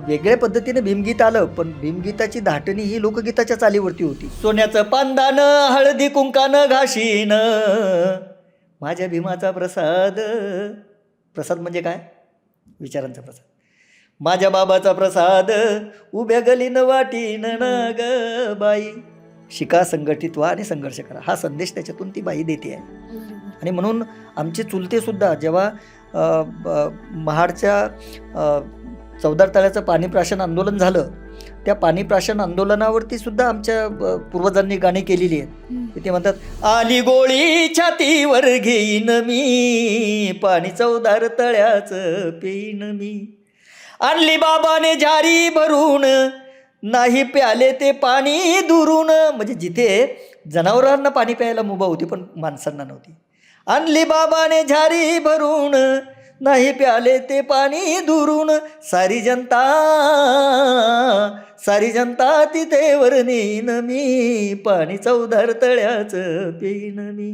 वेगळ्या पद्धतीने भीमगीत आलं, पण भीमगीताची धाटणी ही लोकगीताच्या चालीवरती होती. सोन्याचं पानदानं हळदी कुंकानं घाशीन माझ्या भीमाचा प्रसाद. प्रसाद म्हणजे काय? विचारांचा प्रसाद. माझ्या बाबाचा प्रसाद उभ्या गलीनं वाटीन ना ग बाई. शिका, संघटित व्हा आणि संघर्ष करा, हा संदेश त्याच्यातून ती बाई देते आहे. आणि म्हणून आमचे चुलते सुद्धा जेव्हा महाडच्या चौदार तळ्याचं पाणी प्राशन आंदोलन झालं, त्या पाणी प्राशन आंदोलनावरती सुद्धा आमच्या पूर्वजांनी गाणी केलेली आहेत. ते म्हणतात, आली गोळी छातीवर घेईन मी, पाणी चौदार तळ्याचं पेईन मी. आणली बाबाने झारी भरून, नाही प्याले ते पाणी दुरून. म्हणजे जिथे जनावरांना पाणी प्यायला मुभा होती पण माणसांना नव्हती. आणली बाबाने झारी भरून, नाही प्याले ते पाणी दुरून. सारी जनता तिथे वर नेईन मी, पाणी चौदार तळ्याचं पेईन मी.